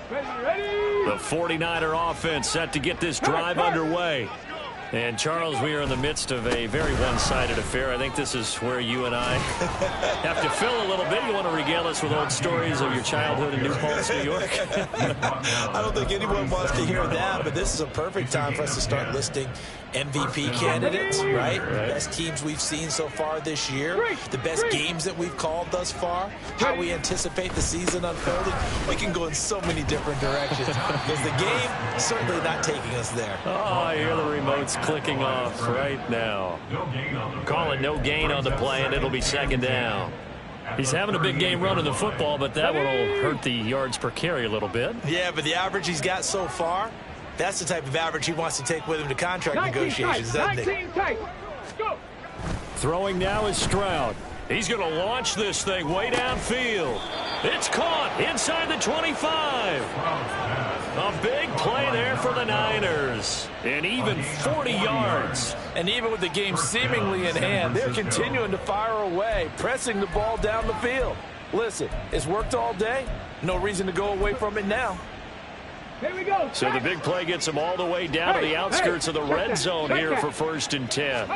The 49er offense set to get this drive underway. And, Charles, we are in the midst of a very one-sided affair. I think this is where you and I have to fill a little bit. You want to regale us with old stories of your childhood in New Paltz, New York? I don't think anyone wants to hear that, but this is a perfect time for us to start listing MVP candidates, right? The best teams we've seen so far this year, the best games that we've called thus far, how we anticipate the season unfolding. We can go in so many different directions because the game is certainly not taking us there. Oh, I hear the remote's clicking off right now. Call it no gain on the play, and it'll be 2nd down. He's having a big game running the football, but that one will hurt the yards per carry a little bit. Yeah, but the average he's got so far, that's the type of average he wants to take with him to contract negotiations, doesn't he? Throwing now is Stroud. He's going to launch this thing way downfield. It's caught inside the 25. A big play there for the Niners. And even 40 yards. And even with the game seemingly in hand, they're continuing to fire away, pressing the ball down the field. Listen, it's worked all day. No reason to go away from it now. Here we go. So the big play gets them all the way down to the outskirts of the red zone here for 1st and 10.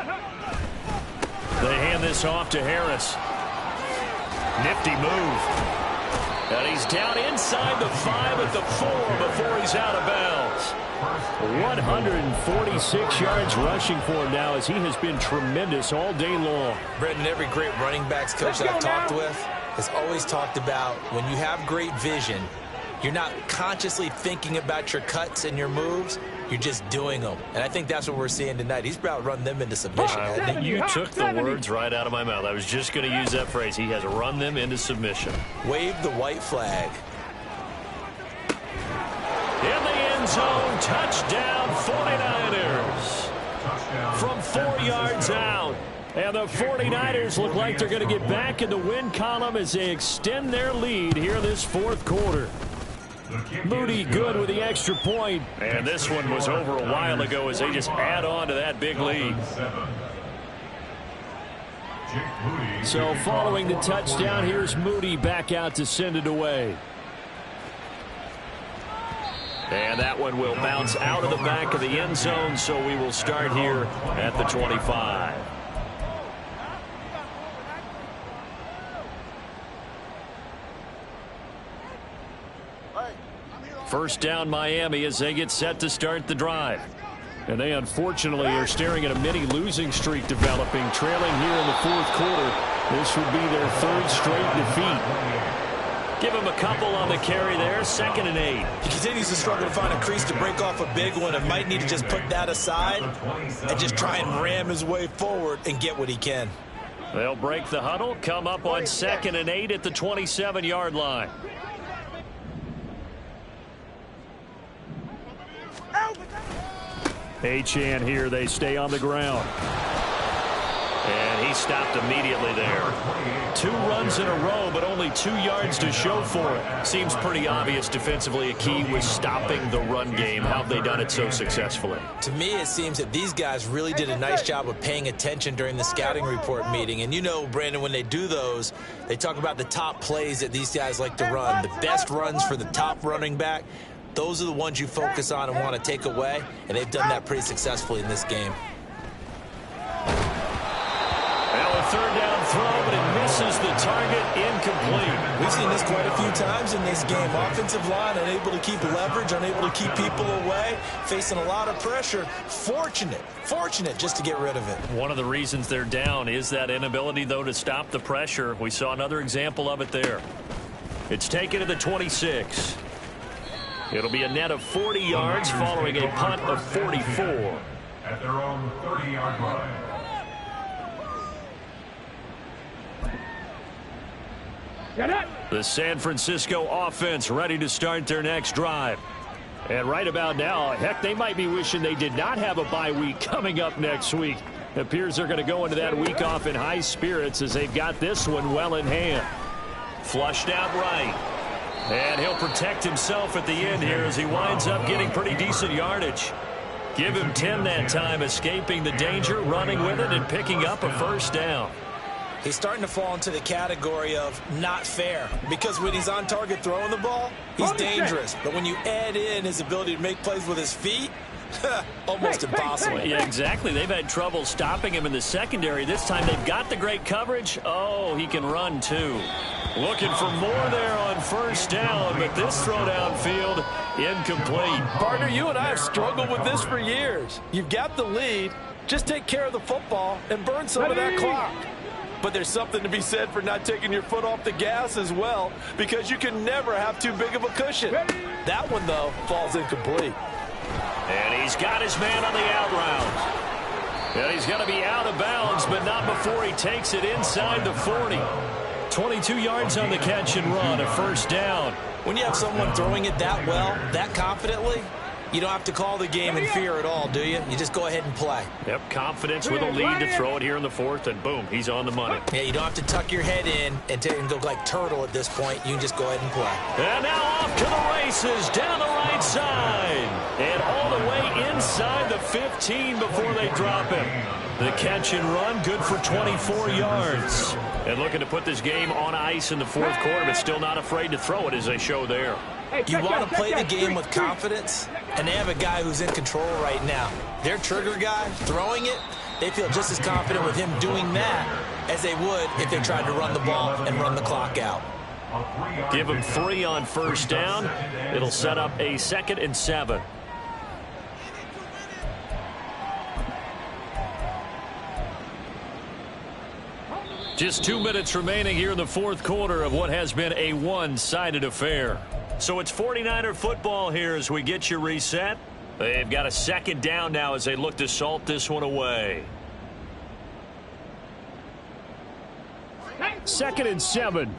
They hand this off to Harris. Nifty move. And he's down inside the 5 at the 4 before he's out of bounds. 146 yards rushing for him now as he has been tremendous all day long. Brendan, every great running backs coach that I've talked with has always talked about when you have great vision, you're not consciously thinking about your cuts and your moves. You're just doing them. And I think that's what we're seeing tonight. He's about to run them into submission. You took the words right out of my mouth. I was just going to use that phrase. He has run them into submission. Wave the white flag. In the end zone, touchdown 49ers. From 4 yards out. And the 49ers look like they're going to get back in the win column as they extend their lead here in this 4th quarter. Moody good with the extra point. And this one was over a while ago as they just add on to that big lead. So following the touchdown, here's Moody back out to send it away. And that one will bounce out of the back of the end zone, so we will start here at the 25. First down Miami as they get set to start the drive. And they unfortunately are staring at a mini losing streak developing, trailing here in the 4th quarter. This would be their 3rd straight defeat. Give him a couple on the carry there, 2nd and 8. He continues to struggle to find a crease to break off a big one and might need to just put that aside and just try and ram his way forward and get what he can. They'll break the huddle, come up on 2nd and 8 at the 27-yard line. Achane here, they stay on the ground. And he stopped immediately there. 2 runs in a row, but only 2 yards to show for it. Seems pretty obvious defensively a key was stopping the run game. How have they done it so successfully? To me, it seems that these guys really did a nice job of paying attention during the scouting report meeting. And you know, Brandon, when they do those, they talk about the top plays that these guys like to run. The best runs for the top running back, those are the ones you focus on and want to take away. And they've done that pretty successfully in this game. Well, a third down throw, but it misses the target, incomplete. We've seen this quite a few times in this game. Offensive line unable to keep leverage, unable to keep people away, facing a lot of pressure. Fortunate just to get rid of it. One of the reasons they're down is that inability, though, to stop the pressure. We saw another example of it there. It's taken to the 26. It'll be a net of 40 yards following a punt of 44. At their own 30-yard line. The San Francisco offense ready to start their next drive. And right about now, heck, they might be wishing they did not have a bye week coming up next week. It appears they're going to go into that week off in high spirits as they've got this one well in hand. Flushed out right. And he'll protect himself at the end here as he winds up getting pretty decent yardage. Give him 10 that time, escaping the danger, running with it, and picking up a first down. He's starting to fall into the category of not fair, because when he's on target throwing the ball, he's dangerous. But when you add in his ability to make plays with his feet, almost impossible. Yeah, exactly. They've had trouble stopping him in the secondary. This time they've got the great coverage. Oh, he can run too. Looking for more there on first down, but this throw downfield incomplete. Partner, you and I have struggled with this for years. You've got the lead. Just take care of the football and burn some of that clock. But there's something to be said for not taking your foot off the gas as well, because you can never have too big of a cushion. That one, though, falls incomplete. And he's got his man on the out route. And he's going to be out of bounds, but not before he takes it inside the 40. 22 yards on the catch and run, a first down. When you have someone throwing it that well, that confidently, you don't have to call the game in fear at all, do you? You just go ahead and play. Yep, confidence with a lead to throw it here in the fourth, and boom, he's on the money. Yeah, you don't have to tuck your head in and go like turtle at this point. You can just go ahead and play. And now off to the races, down the right side. And all the way inside the 15 before they drop him. The catch and run, good for 24 yards. And looking to put this game on ice in the fourth quarter, but still not afraid to throw it as they show there. You want to play the game with confidence, and they have a guy who's in control right now. Their trigger guy, throwing it, they feel just as confident with him doing that as they would if they tried to run the ball and run the clock out. Give him 3 on first down. It'll set up a 2nd and 7. Just 2 minutes remaining here in the fourth quarter of what has been a one-sided affair. So it's 49er football here as we get you reset. They've got a 2nd down now as they look to salt this one away. 2nd and 7.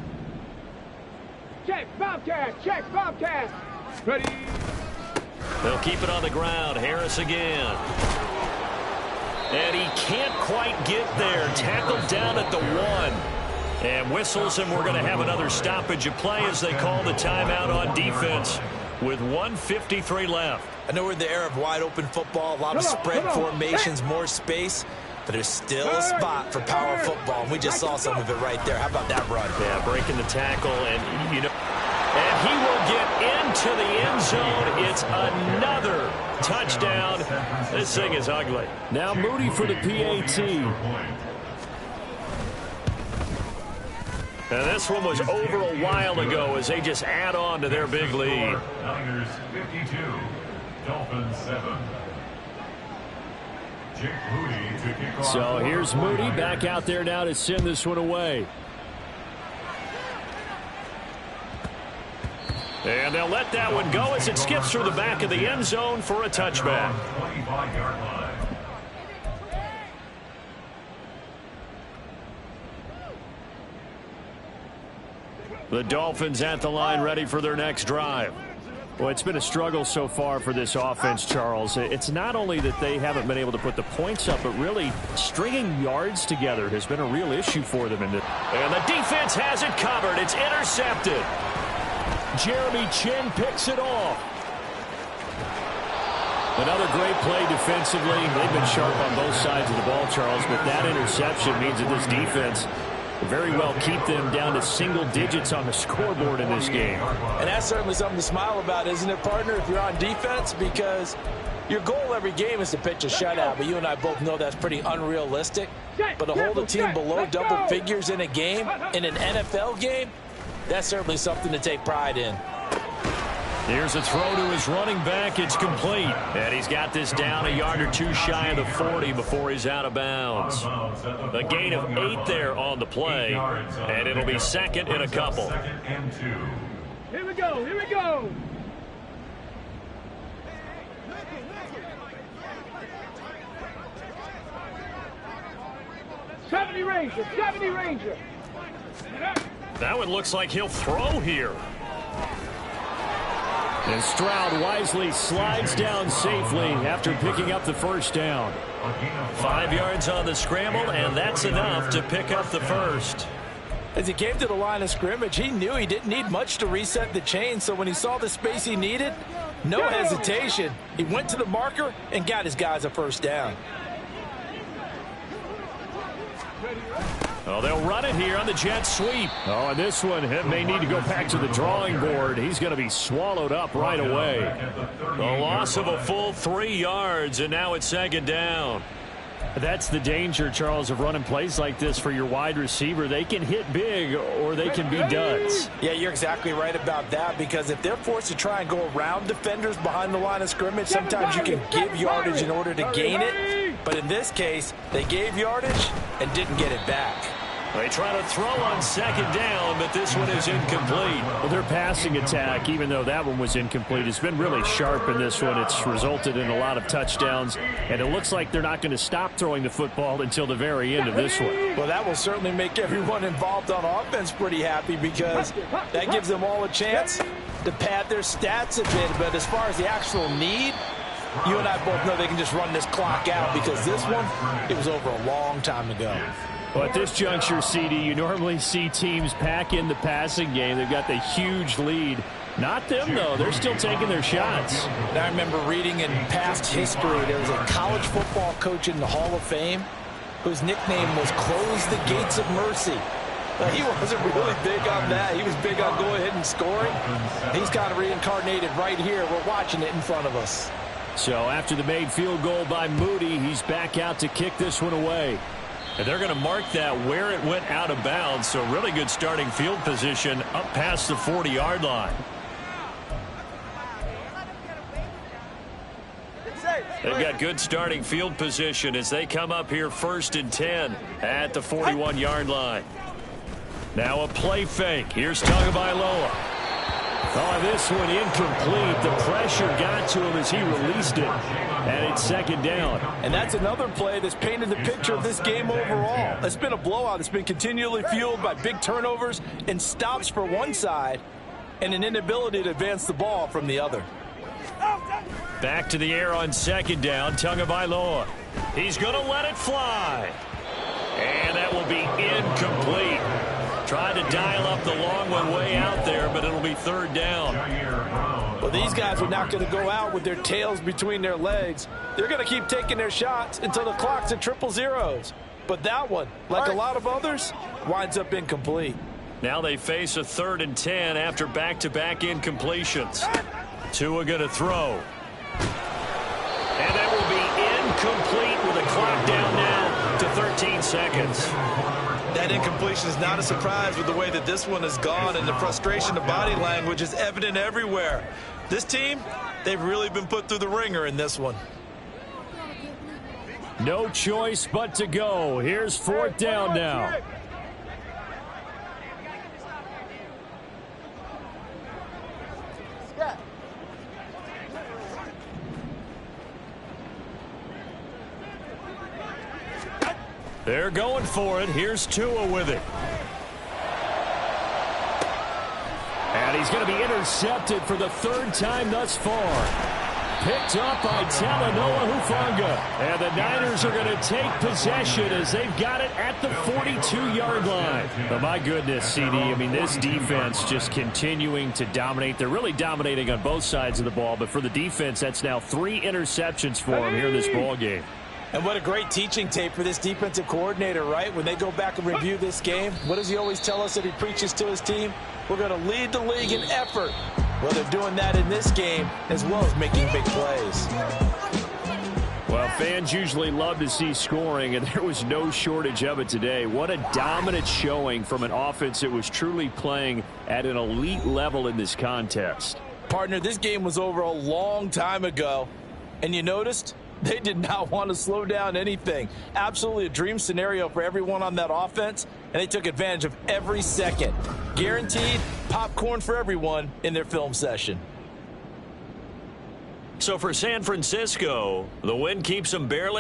Check, Bobcat. Ready. They'll keep it on the ground. Harris again. And he can't quite get there. Tackled down at the 1. And whistles, and we're going to have another stoppage of play as they call the timeout on defense with 1:53 left. I know we're in the era of wide-open football, a lot of spread formations, more space, but there's still a spot for power football, and we just saw some of it right there. How about that run? Yeah, breaking the tackle, and, you know, and he will get into the end zone. It's another touchdown. This thing is ugly. Now Moody for the PAT. And this one was over a while ago as they just add on to their big lead. Niners 52, Dolphins 7. Jake Moody to kick off. So here's Moody back out there now to send this one away. And they'll let that one go as it skips through the back of the end zone for a touchback. 25-yard line. The Dolphins at the line ready for their next drive. Well, it's been a struggle so far for this offense, Charles. It's not only that they haven't been able to put the points up, but really stringing yards together has been a real issue for them. And the defense has it covered. It's intercepted. Jeremy Chin picks it off. Another great play defensively. They've been sharp on both sides of the ball, Charles, but that interception means that this defense very well keep them down to single digits on the scoreboard in this game. And that's certainly something to smile about, isn't it, partner, if you're on defense? Because your goal every game is to pitch a shutout, but you and I both know that's pretty unrealistic. But to hold a team below double figures in a game, in an NFL game, that's certainly something to take pride in. Here's a throw to his running back. It's complete. And he's got this down a yard or two shy of the 40 before he's out of bounds. A gain of 8 there on the play. And it'll be second and a couple. Here we go. Here we go. '70 Ranger. 70 Ranger. Now it looks like he'll throw here. And Stroud wisely slides down safely after picking up the first down. 5 yards on the scramble, and that's enough to pick up the first. As he came to the line of scrimmage, he knew he didn't need much to reset the chain, so when he saw the space he needed, no hesitation. He went to the marker and got his guys a first down. Oh, they'll run it here on the jet sweep. Oh, and this one may need to go back to the drawing board. He's going to be swallowed up right away. The loss of a full 3 yards, and now it's second down. That's the danger, Charles, of running plays like this for your wide receiver. They can hit big or they can be duds. Yeah, you're exactly right about that, because if they're forced to try and go around defenders behind the line of scrimmage, sometimes you can give yardage in order to gain it. But in this case, they gave yardage and didn't get it back. They try to throw on second down, but this one is incomplete. Well, their passing attack, even though that one was incomplete, has been really sharp in this one. It's resulted in a lot of touchdowns, and it looks like they're not going to stop throwing the football until the very end of this one. Well, that will certainly make everyone involved on offense pretty happy, because that gives them all a chance to pad their stats a bit. But as far as the actual need, you and I both know they can just run this clock out, because this one, it was over a long time ago. Well, at this juncture, CD, you normally see teams pack in the passing game. They've got the huge lead. Not them, though. They're still taking their shots. And I remember reading in past history, there was a college football coach in the Hall of Fame whose nickname was Close the Gates of Mercy. Now, he wasn't really big on that. He was big on go ahead and scoring. He's kind of reincarnated right here. We're watching it in front of us. So after the made field goal by Moody, he's back out to kick this one away. And they're going to mark that where it went out of bounds. So really good starting field position up past the 40-yard line. They've got good starting field position as they come up here 1st and 10 at the 41-yard line. Now a play fake. Here's Tagovailoa. Oh, this one incomplete. The pressure got to him as he released it. And it's second down. And that's another play that's painted the picture of this game overall. It's been a blowout. It's been continually fueled by big turnovers and stops for one side and an inability to advance the ball from the other. Back to the air on second down. Tagovailoa. He's going to let it fly. And that will be incomplete. Tried to dial up the long one way out there, but it'll be third down. Well, these guys are not going to go out with their tails between their legs. They're going to keep taking their shots until the clock's at 000. But that one, like a lot of others, winds up incomplete. Now they face a 3rd and 10 after back-to-back incompletions. Tua going to throw. And that will be incomplete with a clock down now to 13 seconds. That incompletion is not a surprise with the way that this one has gone, and the frustration, the body language is evident everywhere. This team, they've really been put through the ringer in this one. No choice but to go. Here's 4th down now. They're going for it. Here's Tua with it. And And he's going to be intercepted for the third time thus far. Picked up by Talanoa Hufanga. And the Niners are going to take possession as they've got it at the 42-yard line. But my goodness, CD, I mean, this defense just continuing to dominate. They're really dominating on both sides of the ball. But for the defense, that's now 3 interceptions for them here in this ball game. And what a great teaching tape for this defensive coordinator, right? When they go back and review this game, what does he always tell us that he preaches to his team? We're going to lead the league in effort. Well, they're doing that in this game as well as making big plays. Well, fans usually love to see scoring, and there was no shortage of it today. What a dominant showing from an offense that was truly playing at an elite level in this contest. Partner, this game was over a long time ago, and you noticed they did not want to slow down anything. Absolutely a dream scenario for everyone on that offense, and they took advantage of every second. Guaranteed popcorn for everyone in their film session. So for San Francisco, the win keeps them barely